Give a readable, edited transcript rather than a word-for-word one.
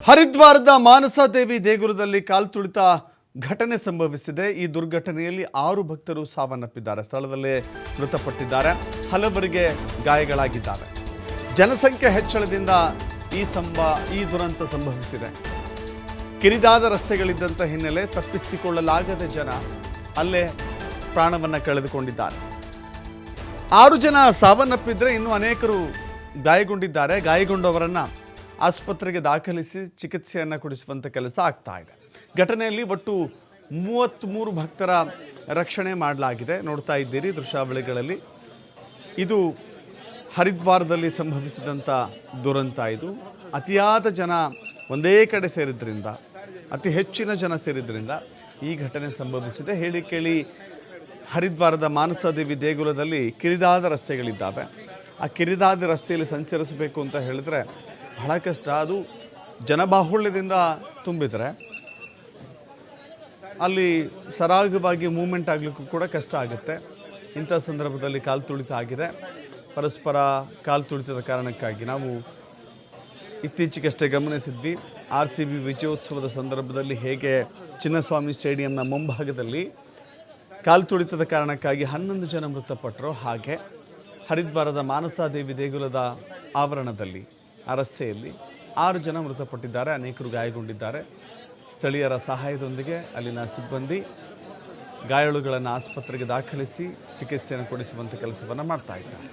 ಹರಿದ್ವಾರದ ಮಾನಸಾದೇವಿ ದೇಗುಲದಲ್ಲಿ ಕಾಲ್ತುಳಿತ ಘಟನೆ ಸಂಭವಿಸಿದೆ. ಈ ದುರ್ಘಟನೆಯಲ್ಲಿ 6 ಭಕ್ತರು ಸಾವನ್ನಪ್ಪಿದ್ದಾರೆ. ಸ್ಥಳದಲ್ಲೇ ಮೃತಪಟ್ಟಿದ್ದಾರೆ. ಹಲವರಿಗೆ ಗಾಯಗಳಾಗಿದ್ದಾವೆ. ಜನಸಂಖ್ಯೆ ಹೆಚ್ಚಳದಿಂದ ಈ ದುರಂತ ಸಂಭವಿಸಿದೆ. ಕಿರಿದಾದ ರಸ್ತೆಗಳಿದ್ದಂಥ ಹಿನ್ನೆಲೆ ತಪ್ಪಿಸಿಕೊಳ್ಳಲಾಗದೆ ಜನ ಅಲ್ಲೇ ಪ್ರಾಣವನ್ನು ಕಳೆದುಕೊಂಡಿದ್ದಾರೆ. 6 ಜನ ಸಾವನ್ನಪ್ಪಿದ್ರೆ ಇನ್ನೂ ಅನೇಕರು ಗಾಯಗೊಂಡಿದ್ದಾರೆ. ಗಾಯಗೊಂಡವರನ್ನು ಆಸ್ಪತ್ರೆಗೆ ದಾಖಲಿಸಿ ಚಿಕಿತ್ಸೆಯನ್ನು ಕೊಡಿಸುವಂಥ ಕೆಲಸ ಆಗ್ತಾ ಇದೆ. ಘಟನೆಯಲ್ಲಿ ಒಟ್ಟು 33 ಭಕ್ತರ ರಕ್ಷಣೆ ಮಾಡಲಾಗಿದೆ. ನೋಡ್ತಾ ಇದ್ದೀರಿ ದೃಶ್ಯಾವಳಿಗಳಲ್ಲಿ. ಇದು ಹರಿದ್ವಾರದಲ್ಲಿ ಸಂಭವಿಸಿದಂಥ ದುರಂತ. ಇದು ಅತಿಯಾದ ಜನ ಒಂದೇ ಕಡೆ ಸೇರಿದ್ರಿಂದ, ಅತಿ ಹೆಚ್ಚಿನ ಜನ ಸೇರಿದ್ರಿಂದ ಈ ಘಟನೆ ಸಂಭವಿಸಿದೆ. ಹೇಳಿ ಕೇಳಿ ಹರಿದ್ವಾರದ ಮಾನಸಾದೇವಿ ದೇಗುಲದಲ್ಲಿ ಕಿರಿದಾದ ರಸ್ತೆಗಳಿದ್ದಾವೆ. ಆ ಕಿರಿದಾದ ರಸ್ತೆಯಲ್ಲಿ ಸಂಚರಿಸಬೇಕು ಅಂತ ಹೇಳಿದ್ರೆ ಬಹಳ ಕಷ್ಟ. ಅದು ಜನಬಾಹುಳ್ಯದಿಂದ ತುಂಬಿದರೆ ಅಲ್ಲಿ ಸರಾಗವಾಗಿ ಮೂವ್ಮೆಂಟ್ ಆಗಲಿಕ್ಕೂ ಕೂಡ ಕಷ್ಟ ಆಗುತ್ತೆ. ಇಂಥ ಸಂದರ್ಭದಲ್ಲಿ ಕಾಲ್ತುಳಿತ ಆಗಿದೆ. ಪರಸ್ಪರ ಕಾಲ್ತುಳಿತದ ಕಾರಣಕ್ಕಾಗಿ ನಾವು ಇತ್ತೀಚೆಗಷ್ಟೇ ಗಮನಿಸಿದ್ವಿ. RCB ವಿಜಯೋತ್ಸವದ ಸಂದರ್ಭದಲ್ಲಿ ಹೇಗೆ ಚಿನ್ನಸ್ವಾಮಿ ಸ್ಟೇಡಿಯಂನ ಮುಂಭಾಗದಲ್ಲಿ ಕಾಲ್ತುಳಿತದ ಕಾರಣಕ್ಕಾಗಿ 11 ಜನ ಮೃತಪಟ್ಟರು, ಹಾಗೆ ಹರಿದ್ವಾರದ ಮಾನಸಾದೇವಿ ದೇಗುಲದ ಆವರಣದಲ್ಲಿ ಆ ರಸ್ತೆಯಲ್ಲಿ 6 ಜನ ಮೃತಪಟ್ಟಿದ್ದಾರೆ. ಅನೇಕರು ಗಾಯಗೊಂಡಿದ್ದಾರೆ. ಸ್ಥಳೀಯರ ಸಹಾಯದೊಂದಿಗೆ ಅಲ್ಲಿನ ಸಿಬ್ಬಂದಿ ಗಾಯಾಳುಗಳನ್ನು ಆಸ್ಪತ್ರೆಗೆ ದಾಖಲಿಸಿ ಚಿಕಿತ್ಸೆಯನ್ನು ಕೊಡಿಸುವಂಥ ಕೆಲಸವನ್ನು ಮಾಡ್ತಾ ಇದ್ದಾರೆ.